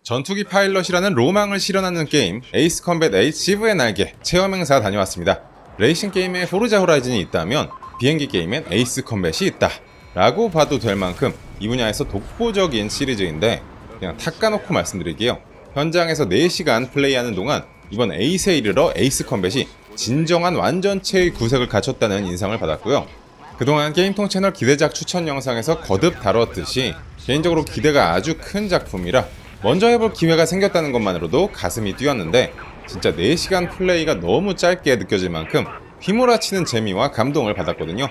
전투기 파일럿이라는 로망을 실현하는 게임 에이스 컴뱃 8 시브의 날개 체험 행사 다녀왔습니다. 레이싱 게임에 포르자 호라이즌이 있다면 비행기 게임엔 에이스 컴뱃이 있다 라고 봐도 될 만큼 이 분야에서 독보적인 시리즈인데, 그냥 탁 까놓고 말씀드릴게요. 현장에서 4시간 플레이하는 동안 이번 에이스에 이르러 에이스 컴뱃이 진정한 완전체의 구색을 갖췄다는 인상을 받았고요. 그동안 게임통 채널 기대작 추천 영상에서 거듭 다뤘듯이 개인적으로 기대가 아주 큰 작품이라 먼저 해볼 기회가 생겼다는 것만으로도 가슴이 뛰었는데, 진짜 4시간 플레이가 너무 짧게 느껴질 만큼 휘몰아치는 재미와 감동을 받았거든요.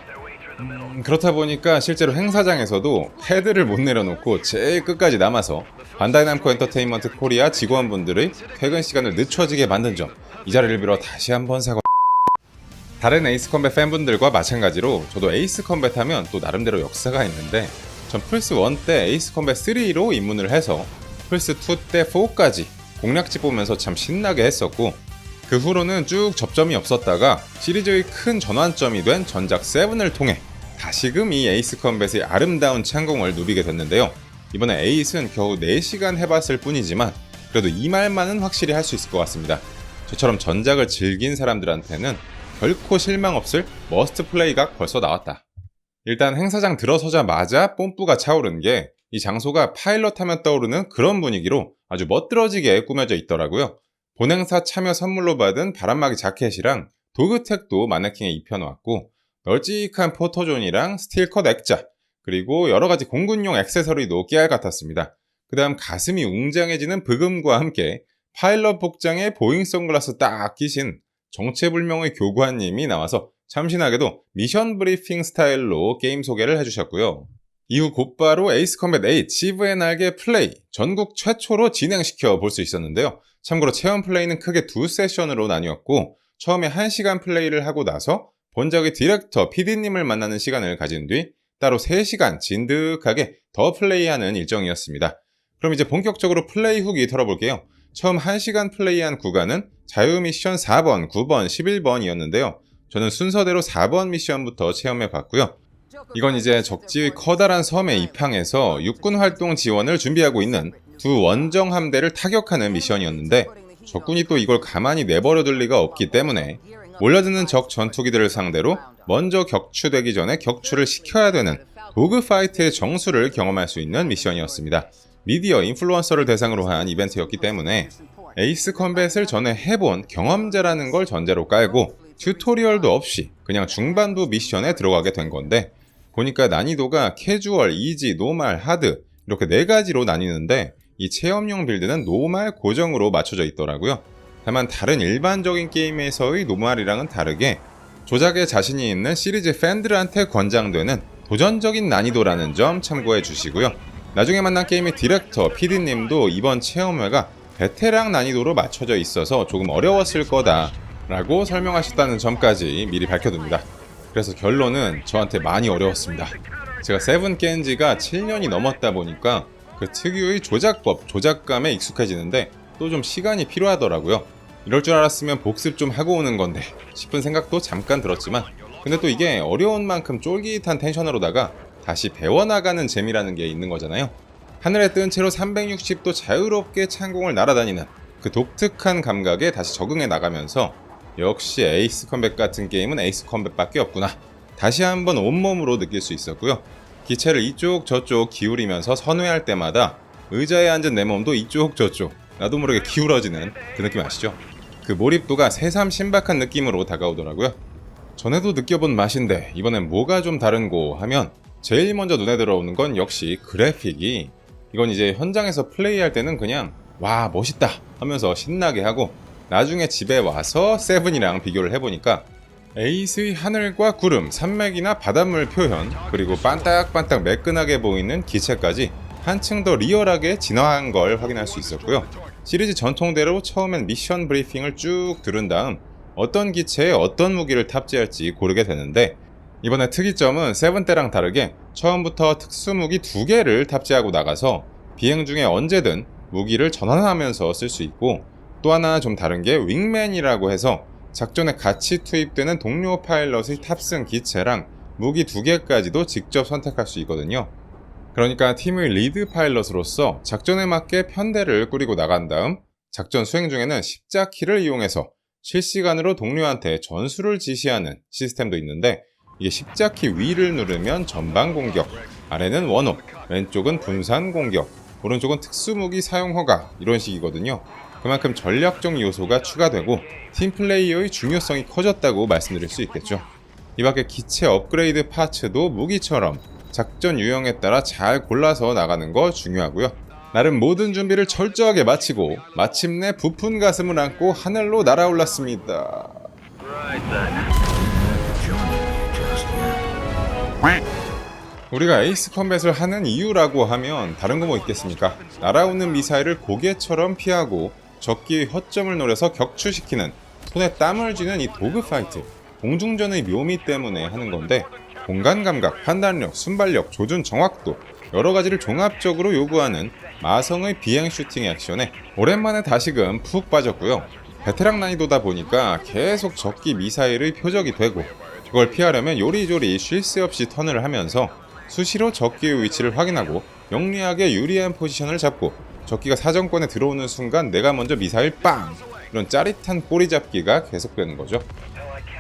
그렇다 보니까 실제로 행사장에서도 헤드를 못 내려놓고 제일 끝까지 남아서 반다이 남코 엔터테인먼트 코리아 직원분들의 퇴근 시간을 늦춰지게 만든 점, 이 자리를 빌어 다시 한번 사과. 다른 에이스 컴뱃 팬분들과 마찬가지로 저도 에이스 컴뱃 하면 또 나름대로 역사가 있는데, 전 플스1 때 에이스 컴뱃 3로 입문을 해서 플스2 때 4까지 공략집 보면서 참 신나게 했었고, 그 후로는 쭉 접점이 없었다가 시리즈의 큰 전환점이 된 전작 7을 통해 다시금 이 에이스 컴뱃의 아름다운 창공을 누비게 됐는데요. 이번에 에이스는 겨우 4시간 해봤을 뿐이지만 그래도 이 말만은 확실히 할 수 있을 것 같습니다. 저처럼 전작을 즐긴 사람들한테는 결코 실망 없을 머스트 플레이가 벌써 나왔다. 일단 행사장 들어서자마자 뽐뿌가 차오른 게, 이 장소가 파일럿 하면 떠오르는 그런 분위기로 아주 멋들어지게 꾸며져 있더라고요. 본행사 참여 선물로 받은 바람막이 자켓이랑 도그택도 마네킹에 입혀놓았고, 널찍한 포토존이랑 스틸컷 액자, 그리고 여러가지 공군용 액세서리도 깨알 같았습니다. 그 다음 가슴이 웅장해지는 브금과 함께 파일럿 복장에 보잉 선글라스 딱 끼신 정체불명의 교관님이 나와서 참신하게도 미션 브리핑 스타일로 게임 소개를 해주셨고요. 이후 곧바로 에이스 컴뱃 8 시브의 날개 플레이 전국 최초로 진행시켜 볼 수 있었는데요. 참고로 체험 플레이는 크게 2세션으로 나뉘었고, 처음에 1시간 플레이를 하고 나서 본작의 디렉터 PD님을 만나는 시간을 가진 뒤 따로 3시간 진득하게 더 플레이하는 일정이었습니다. 그럼 이제 본격적으로 플레이 후기 털어볼게요. 처음 1시간 플레이한 구간은 자유 미션 4번, 9번, 11번이었는데요. 저는 순서대로 4번 미션부터 체험해봤고요. 이건 이제 적지의 커다란 섬에 입항해서 육군 활동 지원을 준비하고 있는 두 원정 함대를 타격하는 미션이었는데, 적군이 또 이걸 가만히 내버려둘 리가 없기 때문에 몰려드는 적 전투기들을 상대로 먼저 격추되기 전에 격추를 시켜야 되는 도그파이트의 정수를 경험할 수 있는 미션이었습니다. 미디어 인플루언서를 대상으로 한 이벤트였기 때문에 에이스 컴뱃을 전에 해본 경험자라는 걸 전제로 깔고 튜토리얼도 없이 그냥 중반부 미션에 들어가게 된 건데, 보니까 난이도가 캐주얼, 이지, 노말, 하드 이렇게 4가지로 나뉘는데, 이 체험용 빌드는 노말 고정으로 맞춰져 있더라고요. 다만 다른 일반적인 게임에서의 노말이랑은 다르게 조작에 자신이 있는 시리즈 팬들한테 권장되는 도전적인 난이도라는 점 참고해 주시고요. 나중에 만난 게임의 디렉터, PD님도 이번 체험회가 베테랑 난이도로 맞춰져 있어서 조금 어려웠을 거다 라고 설명하셨다는 점까지 미리 밝혀둡니다. 그래서 결론은 저한테 많이 어려웠습니다. 제가 7 깬 지가 7년이 넘었다 보니까 그 특유의 조작법, 조작감에 익숙해지는데 또 좀 시간이 필요하더라고요. 이럴 줄 알았으면 복습 좀 하고 오는 건데 싶은 생각도 잠깐 들었지만, 근데 또 이게 어려운 만큼 쫄깃한 텐션으로다가 다시 배워나가는 재미라는 게 있는 거잖아요. 하늘에 뜬 채로 360도 자유롭게 창공을 날아다니는 그 독특한 감각에 다시 적응해 나가면서 역시 에이스 컴뱃 같은 게임은 에이스 컴뱃밖에 없구나, 다시 한번 온몸으로 느낄 수 있었고요. 기체를 이쪽 저쪽 기울이면서 선회할 때마다 의자에 앉은 내 몸도 이쪽 저쪽 나도 모르게 기울어지는 그 느낌 아시죠? 그 몰입도가 새삼 신박한 느낌으로 다가오더라고요. 전에도 느껴본 맛인데 이번엔 뭐가 좀 다른고 하면 제일 먼저 눈에 들어오는 건 역시 그래픽이, 이건 이제 현장에서 플레이할 때는 그냥 와 멋있다 하면서 신나게 하고, 나중에 집에 와서 7이랑 비교를 해보니까 에이스의 하늘과 구름, 산맥이나 바닷물 표현, 그리고 반딱반딱 매끈하게 보이는 기체까지 한층 더 리얼하게 진화한 걸 확인할 수 있었고요. 시리즈 전통대로 처음엔 미션 브리핑을 쭉 들은 다음 어떤 기체에 어떤 무기를 탑재할지 고르게 되는데, 이번에 특이점은 7 때랑 다르게 처음부터 특수무기 2개를 탑재하고 나가서 비행 중에 언제든 무기를 전환하면서 쓸 수 있고, 또 하나 좀 다른 게 윙맨이라고 해서 작전에 같이 투입되는 동료 파일럿의 탑승 기체랑 무기 2개까지도 직접 선택할 수 있거든요. 그러니까 팀의 리드 파일럿으로서 작전에 맞게 편대를 꾸리고 나간 다음 작전 수행 중에는 십자키를 이용해서 실시간으로 동료한테 전술을 지시하는 시스템도 있는데, 이게 십자키 위를 누르면 전방 공격, 아래는 원업, 왼쪽은 분산 공격, 오른쪽은 특수무기 사용 허가, 이런 식이거든요. 그만큼 전략적 요소가 추가되고 팀 플레이어의 중요성이 커졌다고 말씀드릴 수 있겠죠. 이 밖에 기체 업그레이드 파츠도 무기처럼 작전 유형에 따라 잘 골라서 나가는 거 중요하고요. 나름 모든 준비를 철저하게 마치고 마침내 부푼 가슴을 안고 하늘로 날아올랐습니다. 우리가 에이스 컴뱃을 하는 이유라고 하면 다른 거 뭐 있겠습니까? 날아오는 미사일을 고개처럼 피하고 적기의 허점을 노려서 격추시키는, 손에 땀을 쥐는 이 도그 파이트, 공중전의 묘미 때문에 하는 건데, 공간 감각, 판단력, 순발력, 조준 정확도, 여러 가지를 종합적으로 요구하는 마성의 비행 슈팅 액션에 오랜만에 다시금 푹 빠졌고요. 베테랑 난이도다 보니까 계속 적기 미사일의 표적이 되고, 그걸 피하려면 요리조리 쉴 새 없이 턴을 하면서 수시로 적기의 위치를 확인하고 영리하게 유리한 포지션을 잡고, 적기가 사정권에 들어오는 순간 내가 먼저 미사일 빵! 이런 짜릿한 꼬리 잡기가 계속되는 거죠.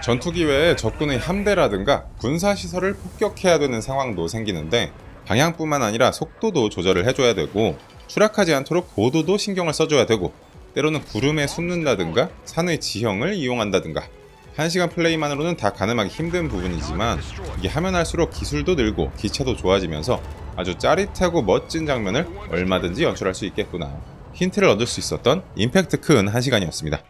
전투기 외에 적군의 함대라든가 군사시설을 폭격해야 되는 상황도 생기는데, 방향뿐만 아니라 속도도 조절을 해줘야 되고 추락하지 않도록 고도도 신경을 써줘야 되고, 때로는 구름에 숨는다든가 산의 지형을 이용한다든가, 1시간 플레이만으로는 다 가늠하기 힘든 부분이지만 이게 하면 할수록 기술도 늘고 기체도 좋아지면서 아주 짜릿하고 멋진 장면을 얼마든지 연출할 수 있겠구나, 힌트를 얻을 수 있었던 임팩트 큰 1시간이었습니다.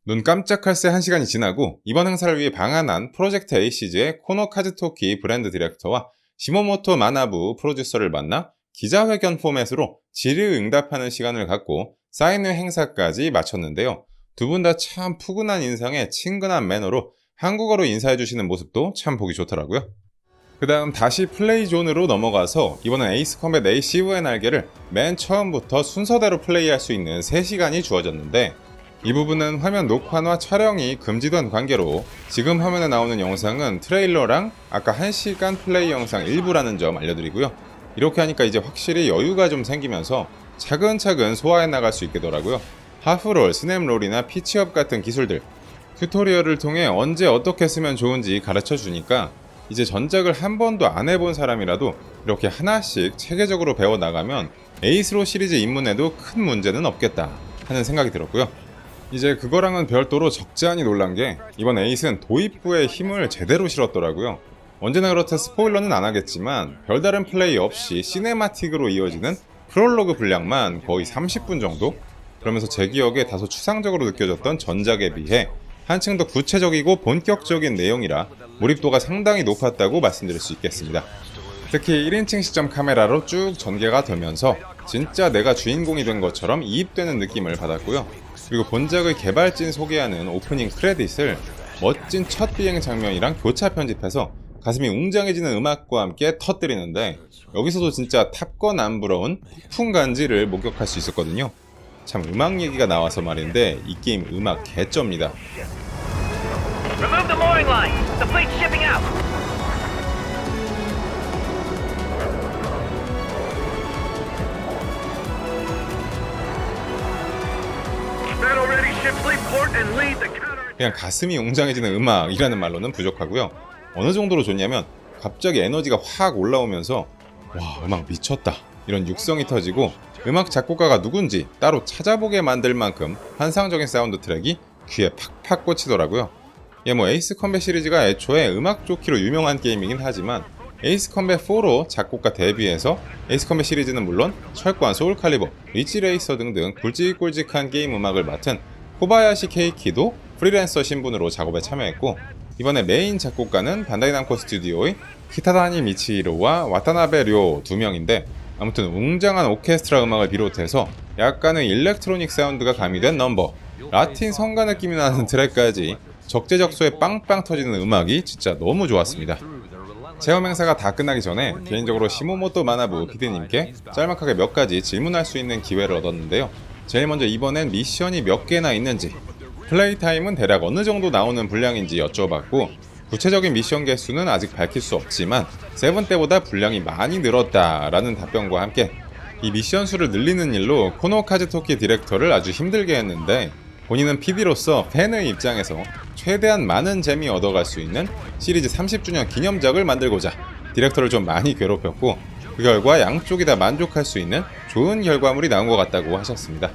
눈 깜짝할 새 1시간이 지나고 이번 행사를 위해 방한한 프로젝트 에이시즈의 코노 카즈토키 브랜드 디렉터와 시모모토 마나부 프로듀서를 만나 기자회견 포맷으로 질의응답하는 시간을 갖고 사인회 행사까지 마쳤는데요. 두 분 다 참 푸근한 인상에 친근한 매너로 한국어로 인사해주시는 모습도 참 보기 좋더라고요. 그 다음 다시 플레이 존으로 넘어가서 이번엔 에이스 컴뱃 A 시브의 날개를 맨 처음부터 순서대로 플레이할 수 있는 3시간이 주어졌는데, 이 부분은 화면 녹화나 촬영이 금지된 관계로 지금 화면에 나오는 영상은 트레일러랑 아까 1시간 플레이 영상 일부라는 점 알려드리고요. 이렇게 하니까 이제 확실히 여유가 좀 생기면서 차근차근 소화해 나갈 수 있겠더라고요. 하프롤, 스냅롤이나 피치업 같은 기술들, 튜토리얼을 통해 언제 어떻게 쓰면 좋은지 가르쳐 주니까 이제 전작을 한 번도 안 해본 사람이라도 이렇게 하나씩 체계적으로 배워나가면 에이스로 시리즈 입문에도 큰 문제는 없겠다 하는 생각이 들었고요. 이제 그거랑은 별도로 적지 않이 놀란 게, 이번 에이스는 도입부에 힘을 제대로 실었더라고요. 언제나 그렇듯 스포일러는 안 하겠지만 별다른 플레이 없이 시네마틱으로 이어지는 프롤로그 분량만 거의 30분 정도? 그러면서 제 기억에 다소 추상적으로 느껴졌던 전작에 비해 한층 더 구체적이고 본격적인 내용이라 몰입도가 상당히 높았다고 말씀드릴 수 있겠습니다. 특히 1인칭 시점 카메라로 쭉 전개가 되면서 진짜 내가 주인공이 된 것처럼 이입되는 느낌을 받았고요. 그리고 본작의 개발진 소개하는 오프닝 크레딧을 멋진 첫 비행 장면이랑 교차 편집해서 가슴이 웅장해지는 음악과 함께 터뜨리는데, 여기서도 진짜 탑건 안 부러운 폭풍간지를 목격할 수 있었거든요. 참 음악 얘기가 나와서 말인데 이 게임 음악 개쩝니다. Remove the mooring line. The fleet's shipping out. Battle ready, ship fleet port and lead the counter. 그냥 가슴이 웅장해지는 음악이라는 말로는 부족하고요. 어느 정도로 좋냐면 갑자기 에너지가 확 올라오면서 와, 음악 미쳤다, 이런 육성이 터지고 음악 작곡가가 누군지 따로 찾아보게 만들 만큼 환상적인 사운드 트랙이 귀에 팍팍 꽂히더라고요. 뭐 에이스 컴뱃 시리즈가 애초에 음악 좋기로 유명한 게임이긴 하지만 에이스 컴뱃 4로 작곡가 데뷔해서 에이스 컴뱃 시리즈는 물론 철권, 소울칼리버, 리치 레이서 등등 굵직굵직한 게임 음악을 맡은 코바야시 케이키도 프리랜서 신분으로 작업에 참여했고, 이번에 메인 작곡가는 반다이 남코 스튜디오의 키타다니 미치히로와 와타나베 료 2명인데, 아무튼 웅장한 오케스트라 음악을 비롯해서 약간의 일렉트로닉 사운드가 가미된 넘버, 라틴 성가 느낌이 나는 트랙까지 적재적소에 빵빵 터지는 음악이 진짜 너무 좋았습니다. 체험 행사가 다 끝나기 전에 개인적으로 시모모토 마나부 PD님께 짤막하게 몇 가지 질문할 수 있는 기회를 얻었는데요. 제일 먼저 이번엔 미션이 몇 개나 있는지, 플레이 타임은 대략 어느 정도 나오는 분량인지 여쭤봤고, 구체적인 미션 개수는 아직 밝힐 수 없지만 세븐 때보다 분량이 많이 늘었다라는 답변과 함께 이 미션 수를 늘리는 일로 코노 카즈토키 디렉터를 아주 힘들게 했는데 본인은 PD로서 팬의 입장에서 최대한 많은 재미 얻어갈 수 있는 시리즈 30주년 기념작을 만들고자 디렉터를 좀 많이 괴롭혔고 그 결과 양쪽이 다 만족할 수 있는 좋은 결과물이 나온 것 같다고 하셨습니다.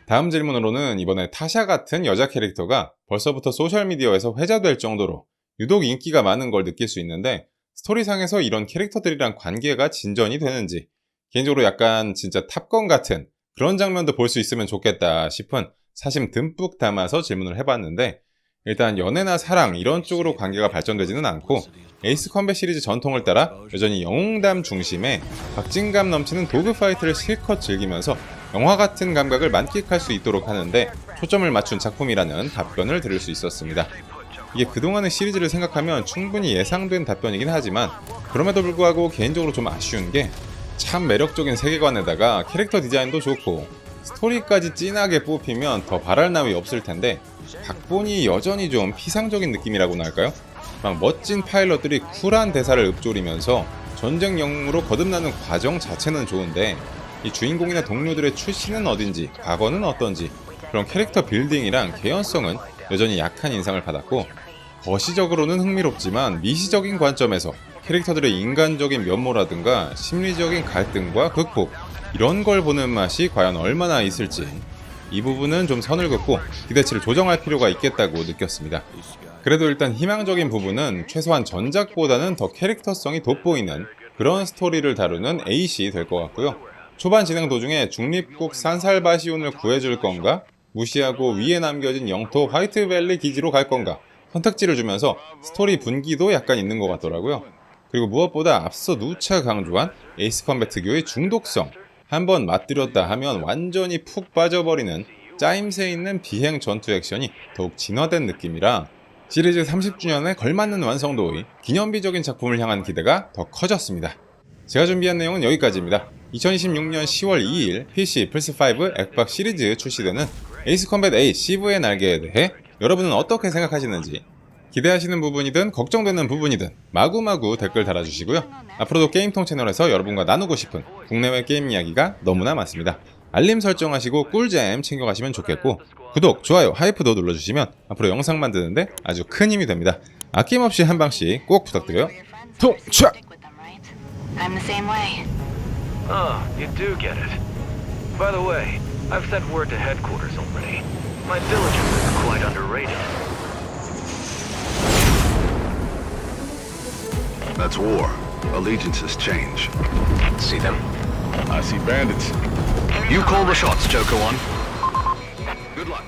다음 질문으로는 이번에 타샤 같은 여자 캐릭터가 벌써부터 소셜미디어에서 회자될 정도로 유독 인기가 많은 걸 느낄 수 있는데 스토리상에서 이런 캐릭터들이랑 관계가 진전이 되는지 개인적으로 약간 진짜 탑건 같은 그런 장면도 볼 수 있으면 좋겠다 싶은 사심 듬뿍 담아서 질문을 해봤는데 일단 연애나 사랑 이런 쪽으로 관계가 발전되지는 않고 에이스 컴뱃 시리즈 전통을 따라 여전히 영웅담 중심의 박진감 넘치는 도그파이트를 실컷 즐기면서 영화 같은 감각을 만끽할 수 있도록 하는데 초점을 맞춘 작품이라는 답변을 들을 수 있었습니다. 이게 그동안의 시리즈를 생각하면 충분히 예상된 답변이긴 하지만 그럼에도 불구하고 개인적으로 좀 아쉬운 게 참 매력적인 세계관에다가 캐릭터 디자인도 좋고 스토리까지 진하게 뽑히면 더 바랄 나위 없을 텐데 각본이 여전히 좀 피상적인 느낌이라고나 할까요? 막 멋진 파일럿들이 쿨한 대사를 읊조리면서 전쟁 영웅으로 거듭나는 과정 자체는 좋은데 이 주인공이나 동료들의 출신은 어딘지 과거는 어떤지 그런 캐릭터 빌딩이랑 개연성은 여전히 약한 인상을 받았고 거시적으로는 흥미롭지만 미시적인 관점에서 캐릭터들의 인간적인 면모라든가 심리적인 갈등과 극복 이런 걸 보는 맛이 과연 얼마나 있을지 이 부분은 좀 선을 긋고 기대치를 조정할 필요가 있겠다고 느꼈습니다. 그래도 일단 희망적인 부분은 최소한 전작보다는 더 캐릭터성이 돋보이는 그런 스토리를 다루는 8이 될 것 같고요. 초반 진행 도중에 중립국 산살바시온을 구해줄 건가? 무시하고 위에 남겨진 영토 화이트밸리 기지로 갈 건가? 선택지를 주면서 스토리 분기도 약간 있는 것 같더라고요. 그리고 무엇보다 앞서 누차 강조한 에이스 컴뱃 특유의 중독성 한번 맛들였다 하면 완전히 푹 빠져버리는 짜임새 있는 비행 전투 액션이 더욱 진화된 느낌이라 시리즈 30주년에 걸맞는 완성도의 기념비적인 작품을 향한 기대가 더 커졌습니다. 제가 준비한 내용은 여기까지입니다. 2026년 10월 2일 PC, 플스5, 엑박 시리즈 출시되는 에이스 컴뱃 8 시브의 날개에 대해 여러분은 어떻게 생각하시는지 기대하시는 부분이든 걱정되는 부분이든 마구마구 댓글 달아주시고요. 앞으로도 게임통 채널에서 여러분과 나누고 싶은 국내외 게임 이야기가 너무나 많습니다. 알림 설정하시고 꿀잼 챙겨가시면 좋겠고 구독, 좋아요, 하이프도 눌러주시면 앞으로 영상 만드는데 아주 큰 힘이 됩니다. 아낌없이 한 방씩 꼭 부탁드려요. 통착! I'm the same way. Oh, you do get it. By the way, I've sent word to headquarters already. My diligence is quite underrated. That's war. Allegiances change. See them? I see bandits. You call the shots, Joker One. Good luck.